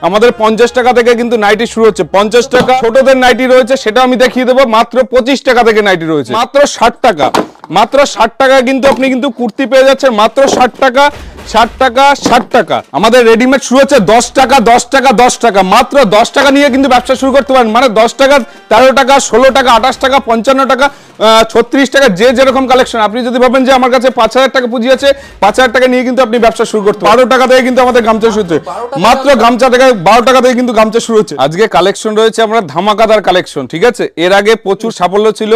আমাদের 50 টাকা থেকে কিন্তু নাইটি শুরু হচ্ছে। 50 টাকা ছোটদের নাইটি রয়েছে, সেটা আমি দেখিয়ে দেবো। মাত্র 25 টাকা থেকে নাইটি রয়েছে, মাত্র 60 টাকা। মাত্র 60 টাকা কিন্তু আপনি কিন্তু কুর্তি পেয়ে যাচ্ছেন, মাত্র 60 টাকা। 60 টাকা 60 টাকা। আমাদের রেডিমেড শুরু হচ্ছে 10 টাকা 10 টাকা 10 টাকা। মাত্র 10 টাকা নিয়ে কিন্তু ব্যবসা শুরু করতে পারেন। মানে 10 টাকা, 13 টাকা, 16 টাকা, 28 টাকা, 55 টাকা, 36 টাকা, যে যেরকম কালেকশন। আপনি যদি ভাবেন যে আমার কাছে 5000 টাকা পুঁজি আছে, 5000 টাকা নিয়ে কিন্তু আপনি ব্যবসা শুরু করতে পারেন। 12 টাকা থেকে কিন্তু আমাদের গামছা শুরু হচ্ছে, মাত্র গামছা থেকে 12 টাকা থেকে কিন্তু গামছা শুরু হচ্ছে। আজকে কালেকশন রয়েছে আমরা ধামাকাদার কালেকশন, ঠিক আছে। এর আগে প্রচুর সাফল্য ছিল,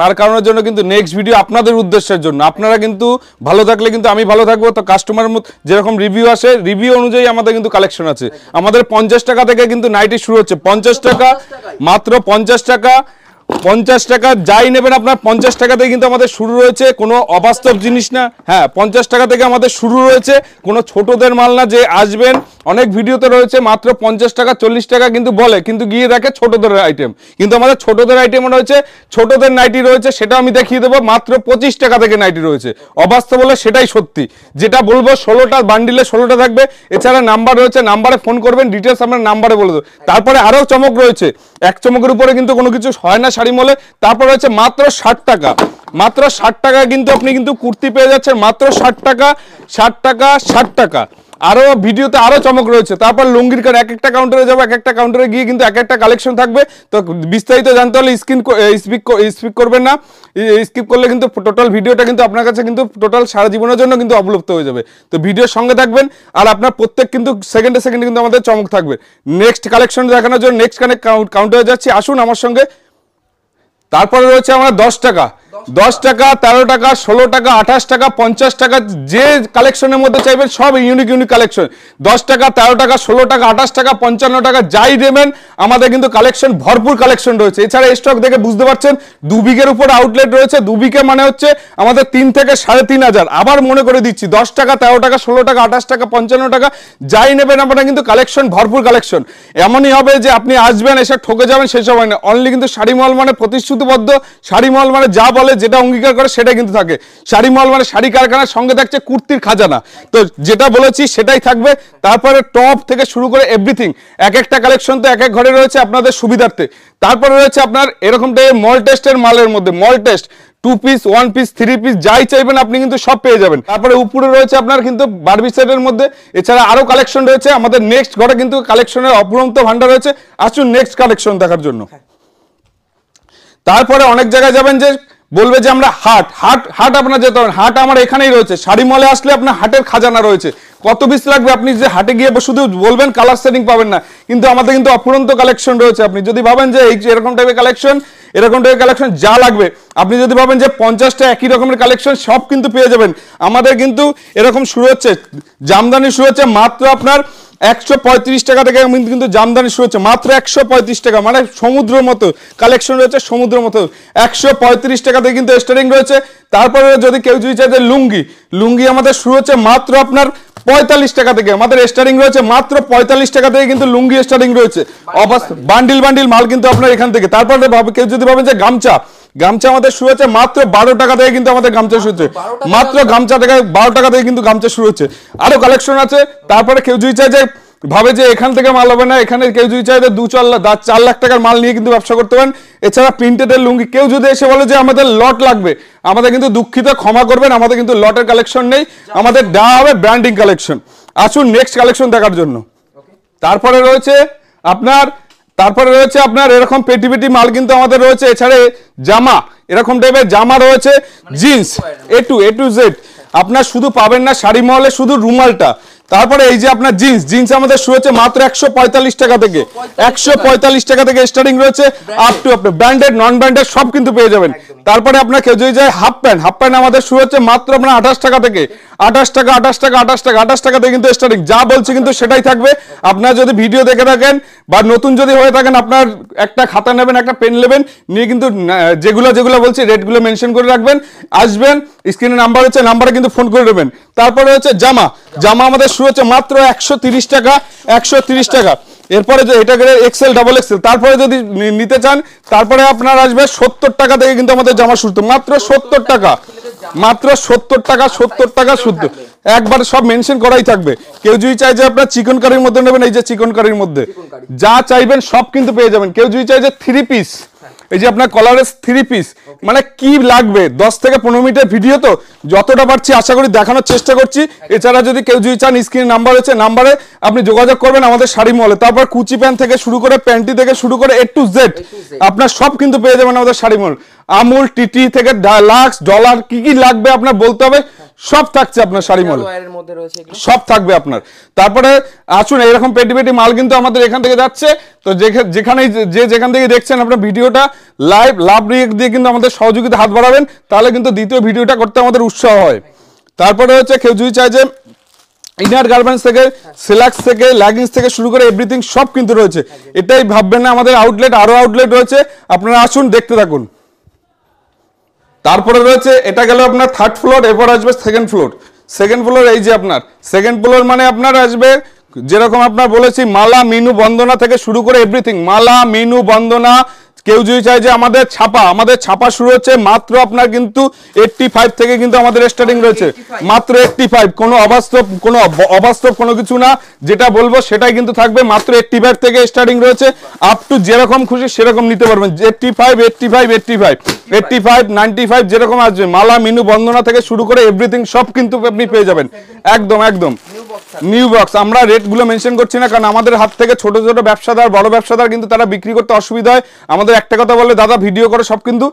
তার কারণের জন্য কিন্তু নেক্সট ভিডিও আপনাদের উদ্দেশ্যের জন্য। আপনারা কিন্তু ভালো থাকলে কিন্তু আমি ভালো থাকবো। তো কাস্টমার যেরকম রিভিউ আসে, রিভিউ অনুযায়ী আমাদের কিন্তু কালেকশন আছে। আমাদের 50 টাকা থেকে কিন্তু নাইটি শুরু হচ্ছে। 50 টাকা, মাত্র 50 টাকা। 50 টাকা যাই নেবেন আপনার, 50 টাকা থেকে কিন্তু আমাদের শুরু রয়েছে। কোনো অবাস্তব জিনিস না, হ্যাঁ 50 টাকা থেকে আমাদের শুরু রয়েছে। কোনো ছোটদের মাল না যে আসবেন অনেক ভিডিওতে রয়েছে মাত্র 50 টাকা 40 টাকা কিন্তু বলে, কিন্তু গিয়ে দেখে ছোটদের আইটেম। কিন্তু আমাদের ছোটদের আইটেম রয়েছে, ছোটদের নাইটি রয়েছে, সেটা আমি দেখিয়ে দেবো। মাত্র 25 টাকা থেকে নাইটি রয়েছে। অবাস্তব বলে সেটাই সত্যি, যেটা বলবো 16টা বান্ডিলে 16টা থাকবে। এছাড়া নাম্বার রয়েছে, নাম্বারে ফোন করবেন, ডিটেলস আমরা নাম্বারে বলে দেবো। তারপরে আরও চমক রয়েছে, এক চমকের উপরে কিন্তু কোনো কিছু হয় না শাড়ি মলে। তারপর রয়েছে মাত্র 60 টাকা। মাত্র 60 টাকা কিন্তু আপনি কিন্তু কুর্তি পেয়ে যাচ্ছেন, মাত্র 60 টাকা। 60 টাকা 60 টাকা। আরো ভিডিওতে আরো চমক রয়েছে। তারপর লুঙ্গির এক একটা কাউন্টারে যাবো, এক একটা কাউন্টারে গিয়ে কিন্তু এক একটা কালেকশন থাকবে। তো বিস্তারিত জানতে হলে স্কিপ করবেন না। স্কিপ করলে কিন্তু টোটাল ভিডিওটা কিন্তু আপনার কাছে কিন্তু টোটাল সারা জীবনের জন্য কিন্তু অবলুপ্ত হয়ে যাবে। তো ভিডিওর সঙ্গে থাকবেন, আর আপনার প্রত্যেক কিন্তু সেকেন্ডে সেকেন্ডে কিন্তু আমাদের চমক থাকবে। নেক্সট কালেকশন দেখানোর জন্য নেক্সট কাউন্টারে যাচ্ছি, আসুন আমার সঙ্গে। তারপরে রয়েছে আমরা 10 টাকা, 10 টাকা, 13 টাকা, 16 টাকা, 28 টাকা, 50 টাকা, যে কালেকশনের মধ্যে চাইবেন সব ইউনিক ইউনিক কালেকশন। 10 টাকা, 13 টাকা, 16 টাকা, 28 টাকা, 55 টাকা, যাই দেবেন আমাদের কিন্তু কালেকশন ভরপুর কালেকশন রয়েছে। এছাড়া স্টক দেখে বুঝতে পারছেন 2 বিঘের উপর আউটলেট রয়েছে। 2 বিঘে মানে হচ্ছে আমাদের 3 থেকে 3500। আবার মনে করে দিচ্ছি, 10 টাকা, 13 টাকা, 16 টাকা, 28 টাকা, 55 টাকা, যাই নেবেন আপনারা কিন্তু কালেকশন ভরপুর কালেকশন। এমনই হবে যে আপনি আসবেন, এসে ঠকে যাবেন সেসব হয় না। অনলি কিন্তু শাড়ি মল মানে প্রতিশ্রুতিবদ্ধ, শাড়ি মল মানে যা বলে, যেটা অঙ্গীকার করে সেটাই কিন্তু থাকে। শাড়ি মল মানে শাড়ি কারখানার সঙ্গে থাকছে কুর্তির খাজানা। তো যেটা বলেছি সেটাই থাকবে। তারপরে টপ থেকে শুরু করে এভরিথিং, এক একটা কালেকশন তো এক এক ঘরে রয়েছে আপনাদের সুবিধার্থে। তারপরে রয়েছে আপনার এরকম টাইপের মল টেস্টের মালের মধ্যে, মল টেস্ট 2 পিস 1 পিস 3 পিস যাই চাইবেন আপনি কিন্তু সব পেয়ে যাবেন। তারপরে উপরে রয়েছে আপনার কিন্তু বারবি সেটের মধ্যে। এছাড়া আরো কালেকশন রয়েছে আমাদের নেক্সট ঘরে কিন্তু কালেকশনের অপূরন্ত ভান্ডার রয়েছে। আসুন নেক্সট কালেকশন দেখার জন্য। তারপরে অনেক জায়গায় যাবেন যে বলবে যে আমরা হাট হাট হাট, আপনার যেতে হবে। হাট আমার এখানেই রয়েছে। শাড়ি মলে আসলে আপনার হাটের খাজানা রয়েছে। কত পিস লাগবে আপনি যে হাটে গিয়ে শুধু বলবেন, কালার সেটিং পাবেন না। কিন্তু আমাদের কিন্তু অপূরন্ত কালেকশন রয়েছে। আপনি যদি ভাবেন যে এরকম টাইপের কালেকশন, এরকম টাইপের কালেকশন যা লাগবে, আপনি যদি ভাবেন যে 50টা একই রকমের কালেকশন সব কিন্তু পেয়ে যাবেন। আমাদের কিন্তু এরকম শুরু হচ্ছে, জামদানি শুরু হচ্ছে মাত্র আপনার 135 টাকা থেকে কিন্তু জামদানি শুরু হচ্ছে মাত্র 135 টাকা। মানে সমুদ্রের মতো কালেকশন রয়েছে, সমুদ্রের মতো 135 টাকা থেকে কিন্তু স্টার্টিং রয়েছে। তারপরে যদি কেউ যদি চাই যে লুঙ্গি, লুঙ্গি আমাদের শুরু হচ্ছে মাত্র আপনার 45 টাকা থেকে। আমাদের স্টার্টিং রয়েছে মাত্র 45 টাকা থেকে কিন্তু লুঙ্গি স্টার্টিং রয়েছে। বান্ডিল বান্ডিল মাল কিন্তু আপনার এখান থেকে। তারপরে কেউ যদি ভাবেন যে গামছা, গামছা আমাদের শুরু হচ্ছে মাত্র 12 টাকা থেকে কিন্তু আমাদের গামছা শুরু হচ্ছে। মাত্র গামছা থেকে 12 টাকা থেকে কিন্তু গামছা শুরু হচ্ছে। আরো কালেকশন আছে। তারপরে কেউ যদি চায় যে ভাবে যে এখান থেকে মাল হবে না, এখানে কেউ যদি চায় যে 4 লাখ টাকার মাল নিয়ে কিন্তু ব্যবসা করতে পারেন। এছাড়া প্রিন্টেডের লুঙ্গি, কেউ যদি এসে বলে যে আমাদের লট লাগবে, আমাদের কিন্তু দুঃখিত, ক্ষমা করবেন, আমাদের কিন্তু লটের কালেকশন নেই, আমাদের দেওয়া হবে ব্র্যান্ডিং কালেকশন। আসুন নেক্সট কালেকশন দেখার জন্য। তারপরে রয়েছে আপনার এরকম পেটি পেটি মাল কিন্তু আমাদের রয়েছে। এছাড়া জামা, এরকম টাইপের জামা রয়েছে, জিন্স এ টু জেড। আপনার শুধু পাবেন না শাড়ি মহলে শুধু রুমালটা। তারপরে এই যে আপনার জিন্স আমাদের শুরু হচ্ছে মাত্র 145 টাকা থেকে। 145 টাকা থেকে স্টার্টিং রয়েছে, আপ টু আপনার ব্র্যান্ডেড নন ব্র্যান্ডেড সব কিন্তু পেয়ে যাবেন। তারপরে আপনার কেউ যদি যায় হাফ প্যান্ট আমাদের শুরু হচ্ছে মাত্র আপনার 28 টাকা থেকে। 28 টাকা থেকে কিন্তু স্টার্টিং। যা বলছি কিন্তু সেটাই থাকবে। আপনার যদি ভিডিও দেখে থাকেন বা নতুন যদি হয়ে থাকেন, আপনার একটা খাতা নেবেন, একটা পেন নেবেন, নিয়ে কিন্তু যেগুলো বলছি রেটগুলো মেনশন করে রাখবেন। আসবেন, স্ক্রিনে নাম্বার হচ্ছে, নাম্বারে কিন্তু ফোন করে নেবেন। তারপরে হচ্ছে জামা আমাদের শুরু হচ্ছে মাত্র 130 টাকা। 130 টাকা। এরপরে যে এটা গেলে এক্সেল ডাবল এক্সেল, তারপরে যদি নিতে চান তারপরে আপনার আসবে 70 টাকা থেকে কিন্তু আমাদের জামা শুরু, মাত্র 70 টাকা, মাত্র 70 টাকা, 70 টাকা শুদ্ধ, একবার সব মেনশন করাই থাকবে। কেউ যদি চাই যে আপনার চিকন কারির মধ্যে নেবেন, এই যে চিকন কারির মধ্যে যা চাইবেন সব কিন্তু পেয়ে যাবেন। কেউ যদি চাই যে 3 পিস, এই যে আপনার কলারের 3 পিস, মানে কি লাগবে 10 থেকে 15 মিনিটের ভিডিও, তো যতটা পারছি আশা করি দেখানোর চেষ্টা করছি। এছাড়া যদি কেউ যদি চান স্ক্রিনে নাম্বার আছে, নাম্বারে আপনি যোগাযোগ করবেন আমাদের শাড়ি মলে। তারপর কুচি প্যান্ট থেকে শুরু করে প্যান্টি থেকে শুরু করে A to Z আপনার সব কিন্তু পেয়ে যাবেন আমাদের শাড়ি মল। আমুল টিটি থেকে লাক্স ডলার কি কি লাগবে আপনার বলতে হবে, সব থাকছে আপনার শাড়ি মলে, সব থাকবে আপনার। তারপরে আসুন, এরকম পেটি পেটি মাল কিন্তু আমাদের এখান থেকে যাচ্ছে। তো যেখানে যেখান থেকে দেখছেন আপনার ভিডিওটা লাইভ লাভ রিয়েক্ট দিয়ে কিন্তু আমাদের সহযোগিতা হাত বাড়াবেন, তাহলে কিন্তু দ্বিতীয় ভিডিওটা করতে আমাদের উৎসাহ হয়। তারপরে হচ্ছে কেউ যদি চায় যে ইনার গার্মেন্টস থেকে, সিলাক্স থেকে, লেগিংস থেকে শুরু করে এভরিথিং সব কিন্তু রয়েছে। এটাই ভাববেন না আমাদের আউটলেট, আরো আউটলেট রয়েছে, আপনারা আসুন দেখতে থাকুন। তারপরে রয়েছে এটা গেল আপনার 3rd ফ্লোর, এরপর আসবে 2nd ফ্লোর। 2nd ফ্লোর এই যে আপনার 2nd ফ্লোর মানে আপনার আসবে যেরকম আপনার বলেছি মালা মিনু বন্দনা থেকে শুরু করে এভরিথিং, মালা মিনু বন্দনা। কেউ যদি চাই যে আমাদের ছাপা শুরু হচ্ছে মাত্র আপনার কিন্তু 85 থেকে কিন্তু আমাদের স্টার্টিং রয়েছে, মাত্র 85। কোনো অবাস্তব কোনো কিছু না, যেটা বলবো সেটাই কিন্তু থাকবে। মাত্র 85 থেকে স্টার্টিং রয়েছে, আপ টু যেরকম খুশি সেরকম নিতে পারবেন। 85 95 যেরকম আসবে, মালা মিনু বন্দনা থেকে শুরু করে এভরিথিং সব কিন্তু আপনি পেয়ে যাবেন। একদম নিউ বক্স। আমরা রেটগুলো মেনশন করছি না, কারণ আমাদের হাত থেকে ছোট ছোট ব্যবসাদার, বড় ব্যবসাদার কিন্তু তারা বিক্রি করতে অসুবিধা হয়। আমাদের একটা কথা বলে, দাদা ভিডিও করে সব কিন্তু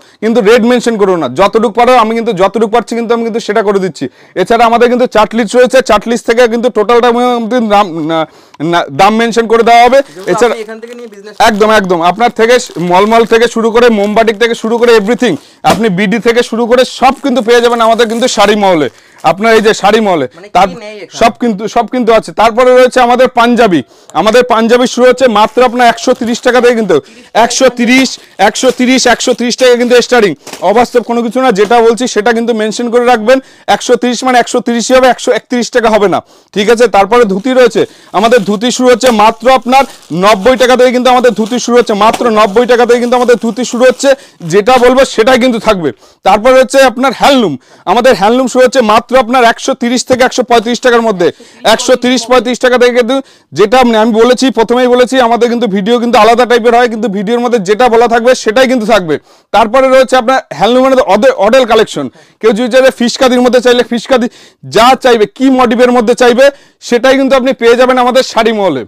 রেট মেনশন করো না, যতটুকু পারো আমি কিন্তু যতটুকু পারছি কিন্তু আমি কিন্তু সেটা করে দিচ্ছি। এছাড়া আমাদের কিন্তু চার্ট লিস্ট রয়েছে, চার্ট লিস্ট থেকে কিন্তু টোটালটা দাম মেনশন করে দেওয়া হবে। এছাড়া একদম আপনার থেকে মলমল থেকে শুরু করে মোমবাটিক থেকে শুরু করে এভরিথিং, আপনি বিডি থেকে শুরু করে সব কিন্তু পেয়ে যাবেন আমাদের কিন্তু শাড়ি মহলে। আপনার এই যে শাড়ি মহলে তার সব কিন্তু আছে। তারপরে রয়েছে আমাদের পাঞ্জাবি শুরু হচ্ছে মাত্র আপনার 130 টাকা থেকে, কিন্তু 130 টাকা কিন্তু স্টার্টিং। অবাস্তব কোনো কিছু না, যেটা বলছি সেটা কিন্তু মেনশন করে রাখবেন। 130 মানে 130ই হবে, 131 টাকা হবে না, ঠিক আছে। তারপরে ধুতি রয়েছে, আমাদের ধুতি শুরু হচ্ছে মাত্র আপনার 90 টাকা থেকে কিন্তু আমাদের ধুতি শুরু হচ্ছে, মাত্র 90 টাকা থেকে কিন্তু আমাদের ধুতি শুরু হচ্ছে, যেটা বলবো সেটাই কিন্তু থাকবে। তারপরে হচ্ছে আপনার হ্যান্ডলুম, আমাদের হ্যান্ডলুম শুরু হচ্ছে মাত্র আপনার 130 থেকে 135 টাকার মধ্যে, 130-35 টাকা থেকে কিন্তু, যেটা আমি বলেছি প্রথমেই বলেছি আমাদের কিন্তু ভিডিও কিন্তু আলাদা টাইপের হয়, কিন্তু ভিডিওর মধ্যে যেটা বলা থাকবে সেটাই কিন্তু থাকবে। তারপরে রয়েছে আপনার হ্যান্ডলুমের অডেল কালেকশন। কেউ যদি চাইলে ফিশকাদির মধ্যে চাইলে ফিশকাদি, যা চাইবে কি মোটিভের মধ্যে চাইবে সেটাই কিন্তু আপনি পেয়ে যাবেন আমাদের শাড়ি মহলে,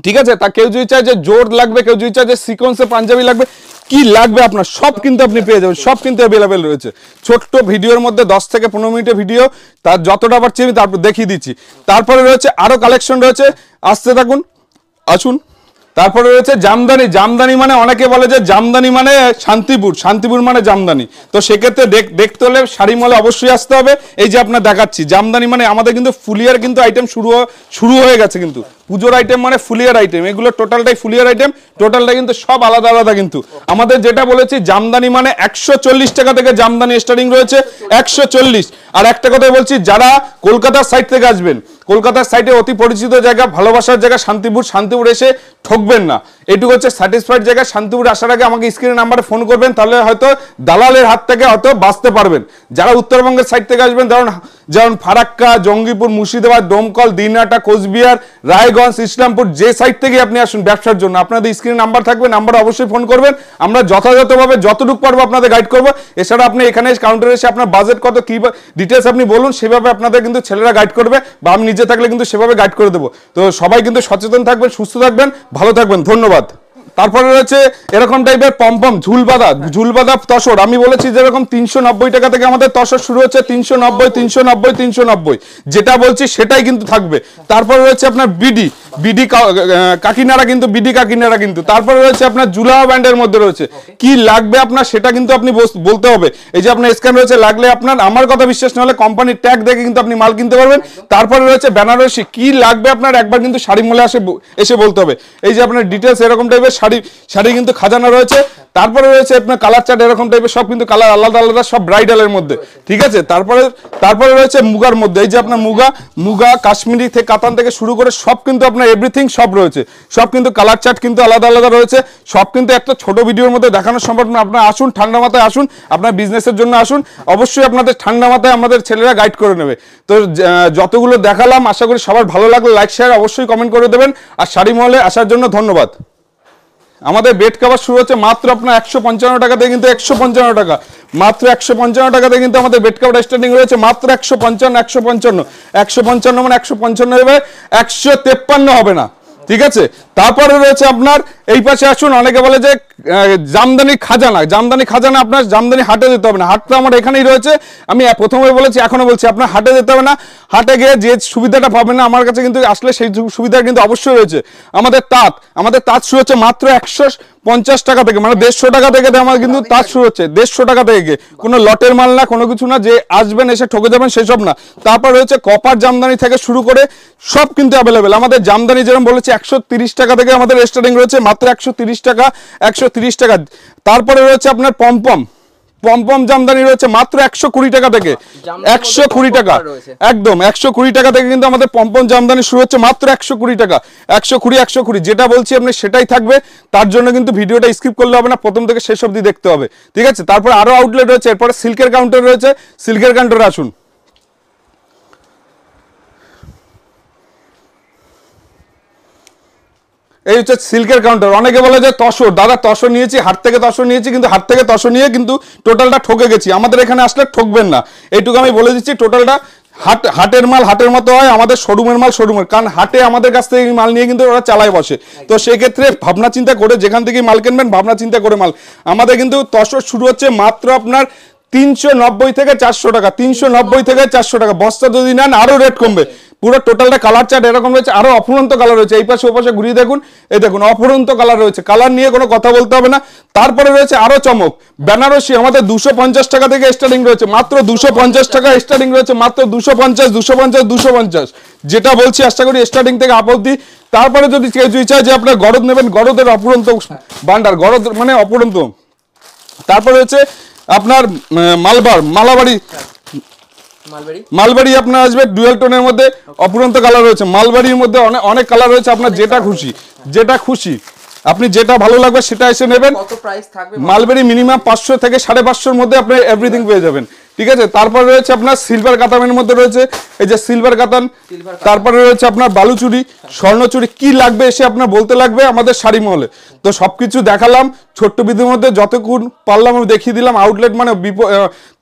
ঠিক আছে। তা কেউ যদি চায় যে জোর লাগবে, কেউ যদি চায় যে সিকোয়েন্সে পাঞ্জাবি লাগবে, কি লাগবে আপনার সব কিন্তু আপনি পেয়ে যাবেন, সব কিন্তু অ্যাভেলেবেল রয়েছে। ছোট্ট ভিডিওর মধ্যে 10 থেকে 15 মিনিটের ভিডিও, তার যতটা পারছি আমি তারপর দেখিয়ে দিচ্ছি। তারপরে রয়েছে আরো কালেকশন রয়েছে, আসতে থাকুন, আসুন। তারপরে রয়েছে জামদানি মানে অনেকে বলে যে জামদানি মানে শান্তিপুর মানে জামদানি, তো সেক্ষেত্রে দেখতে হলে শাড়ি মলে অবশ্যই আসতে হবে। এই যে আপনার দেখাচ্ছি জামদানি মানে আমাদের কিন্তু ফুলিয়ার কিন্তু আইটেম শুরু হয়ে গেছে, কিন্তু পুজোর আইটেম মানে ফুলিয়ার আইটেম, এগুলো টোটালটাই ফুলিয়ার আইটেম, টোটালটা কিন্তু সব আলাদা আলাদা। কিন্তু আমাদের যেটা বলেছি জামদানি মানে 140 টাকা থেকে জামদানি স্টার্টিং রয়েছে, 140। আর একটা কথা বলছি, যারা কলকাতার সাইড থেকে আসবেন, কলকাতার সাইডে অতি পরিচিত জায়গা, ভালোবাসার জায়গা শান্তিপুর এসে ঠকবেন না, এটুকু হচ্ছে স্যাটিসফাইড জায়গা। শান্তিপুর আসার আগে আমাকে স্ক্রিনের নাম্বারে ফোন করবেন, তাহলে হয়তো দালালের হাত থেকে হয়তো বাঁচতে পারবেন। যারা উত্তরবঙ্গের সাইড থেকে আসবেন, যেমন ফারাক্কা, জঙ্গিপুর, মুর্শিদাবাদ, ডোমকল, দিনহাটা, কোচবিহার, রায়গঞ্জ, ইসলামপুর, যে সাইড থেকে আপনি আসুন ব্যবসার জন্য, আপনাদের স্ক্রিনে নাম্বার থাকবে, নাম্বারে অবশ্যই ফোন করবেন। আমরা যথাযথভাবে যতটুকু পারবো আপনাদের গাইড করবো। এছাড়া আপনি এখানে কাউন্টারে এসে আপনার বাজেট কত কি ডিটেলস আপনি বলুন, সেভাবে আপনাদের কিন্তু ছেলেরা গাইড করবে, বা আমি নিজে থাকলে কিন্তু সেভাবে গাইড করে দেবো। তো সবাই কিন্তু সচেতন থাকবেন, সুস্থ থাকবেন, ভালো থাকবেন, ধন্যবাদ। তারপরে রয়েছে এরকম টাইপের পমপম ঝুলবাদা তসর। আমি বলেছি যেরকম 390 টাকা থেকে আমাদের তসর শুরু হচ্ছে, 390, যেটা বলছি সেটাই কিন্তু থাকবে। তারপরে রয়েছে আপনার বিডি কাকিনারা কিন্তু। তারপরে রয়েছে আপনার জুলাও ব্যান্ডের মধ্যে রয়েছে, কি লাগবে আপনার সেটা কিন্তু আপনি বলতে হবে। এই যে আপনার স্ক্যান রয়েছে, লাগলে আপনার আমার কথা বিশ্বাস না হলে কোম্পানির ট্যাগ দেখে কিন্তু আপনি মাল কিনতে পারবেন। তারপরে রয়েছে বেনারসি, কি লাগবে আপনার একবার কিন্তু শাড়ি মলে এসে বলতে হবে। এই যে আপনার ডিটেলস এরকম টাইপের শাড়ি কিন্তু খাজানা রয়েছে। তারপরে রয়েছে আপনার কালার চার্ট এরকম টাইপের, সব কিন্তু কালার আলাদা আলাদা, সব ব্রাইডালের মধ্যে, ঠিক আছে। তারপরে রয়েছে মুগার মধ্যে, এই যে আপনার মুগা কাশ্মীরি থেকে কাতান থেকে শুরু করে সব কিন্তু আপনার এভরিথিং সব রয়েছে, সব কিন্তু কালার চার্ট কিন্তু আলাদা আলাদা রয়েছে, সব কিন্তু একটা ছোট ভিডিওর মধ্যে দেখানো সম্ভব না। আপনারা আসুন, ঠান্ডা মাথায় আসুন, আপনার বিজনেসের জন্য আসুন, অবশ্যই আপনাদের ঠান্ডা মাথায় আমাদের ছেলেরা গাইড করে নেবে। তো যতগুলো দেখালাম আশা করি সবার ভালো লাগলো, লাইক শেয়ার অবশ্যই কমেন্ট করে দেবেন। আর শাড়ি মহলে আসার জন্য ধন্যবাদ। আমাদের বেড কভার শুরু হচ্ছে মাত্র আপনার 155 টাকা থেকে, কিন্তু 155 টাকা, মাত্র 155 টাকাতে কিন্তু আমাদের বেড কভার স্টার্টিং রয়েছে মাত্র 155 মানে 155 হবে, 153 হবে না, ঠিক আছে। তারপরে রয়েছে আপনার এই পাশে আসুন, অনেকে বলে যে জামদানি খাজানা, আপনার জামদানি হাটে যেতে হবে না, হাটটা আমার এখানেই রয়েছে। আমি প্রথমে বলেছি এখনো বলছি, আপনার হাটে যেতে হবে না, হাটে গিয়ে যে সুবিধাটা পাবেন না আমার কাছে কিন্তু আসলে সেই সুবিধা কিন্তু অবশ্যই রয়েছে। আমাদের তাঁত শুরু হচ্ছে মাত্র 150 টাকা থেকে, মানে 150 টাকা থেকে আমার কিন্তু তাঁত শুরু হচ্ছে, 150 টাকা থেকে, কোনো লটের মাল না, কোনো কিছু না যে আসবেন এসে ঠকে যাবেন সেসব না। তারপর রয়েছে কপার জামদানি থেকে শুরু করে সব কিন্তু অ্যাভেলেবেল। আমাদের জামদানি যেরকম বলেছি 130 টাকা থেকে আমাদের স্টার্টিং রয়েছে মাত্র 130 টাকা। তারপরে রয়েছে আপনার পমপম জামদানি রয়েছে মাত্র 120 টাকা থেকে, 120 টাকা, একদম 120 টাকা থেকে কিন্তু আমাদের পমপম জামদানি শুরু হচ্ছে মাত্র 120 টাকা, 120 যেটা বলছি আপনি সেটাই থাকবে। তার জন্য কিন্তু ভিডিওটা স্কিপ করলে হবে না, প্রথম থেকে শেষ অবধি দেখতে হবে, ঠিক আছে। তারপরে আরো আউটলেট রয়েছে, এরপরে সিল্কের কাউন্টার রয়েছে, সিল্কের কাউন্টারে আসুন। এই হচ্ছে সিল্কের কাউন্টার। অনেকে বলে যে তসর, দাদা তসর নিয়েছি, হাট থেকে তসর নিয়েছি, কিন্তু হাট থেকে তসর নিয়ে কিন্তু টোটালটা ঠকে গেছি। আমাদের এখানে আসলে ঠকবেন না, এইটুকু আমি বলে দিচ্ছি। টোটালটা হাটের মাল হাটের মতো হয়, আমাদের শোরুমের মাল শোরুমের, কারণ হাটে আমাদের কাছ থেকে মাল নিয়ে কিন্তু ওরা চালায় বসে। তো সেক্ষেত্রে ভাবনা চিন্তা করে যেখান থেকে মাল কিনবেন, ভাবনা চিন্তা করে মাল। আমাদের কিন্তু তসর শুরু হচ্ছে মাত্র আপনার 390 থেকে 400 টাকা, 390 থেকে 400 টাকা। বস্তা যদি নেন আরো রেট কমবে। পুরো টোটালটা কালার চার্ট এরকম রয়েছে, আরো অফুরন্ত কালার রয়েছে, এই পাশে ও পাশে ঘুরিয়ে দেখুন, এই দেখুন অফুরন্ত কালার রয়েছে, কালার নিয়ে কোনো কথা বলতে হবে না। তারপরে রয়েছে আরো চমক, বেনারসি আমাদের 250 টাকা থেকে স্টার্টিং রয়েছে, মাত্র 250 টাকা স্টার্টিং রয়েছে, মাত্র 250, যেটা বলছি আশা করি স্টার্টিং থেকে আপ অব্দি। তারপরে যদি কেউ চায় যে আপনার গরদ নেবেন, গরদের অফুরন্ত ভান্ডার, গরদ মানে অফুরন্ত। তারপরে হচ্ছে আপনার মালবাড়ি আপনার আসবে ডুয়াল টোনের মধ্যে, অপুরন্ত কালার রয়েছে। মালবাড়ির মধ্যে অনেক কালার রয়েছে, আপনার যেটা খুশি আপনি যেটা ভালো লাগবে সেটা এসে নেবেন। কত প্রাইস থাকবে? মালবাড়ি মিনিমাম 500 থেকে 550 মধ্যে আপনি এভরিথিং পেয়ে যাবেন, ঠিক আছে। তারপরে রয়েছে আপনার সিলভার কাতানের মধ্যে রয়েছে, এই যে সিলভার কাতান। তারপরে রয়েছে আপনার বালুচুরি, স্বর্ণচুরি, কি লাগবে এসে আপনার বলতে লাগবে আমাদের শাড়ি মহলে। তো সবকিছু দেখালাম ছোট্ট ভিডিওর মধ্যে, যতক্ষণ পারলাম আমি দেখিয়ে দিলাম। আউটলেট মানে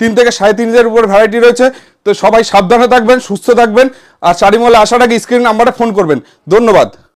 3 থেকে 3.5 উপর ভ্যারাইটি রয়েছে। তো সবাই সাবধানে থাকবেন, সুস্থ থাকবেন, আর শাড়ি মহলে আসার আগে স্ক্রিন নাম্বারে ফোন করবেন। ধন্যবাদ।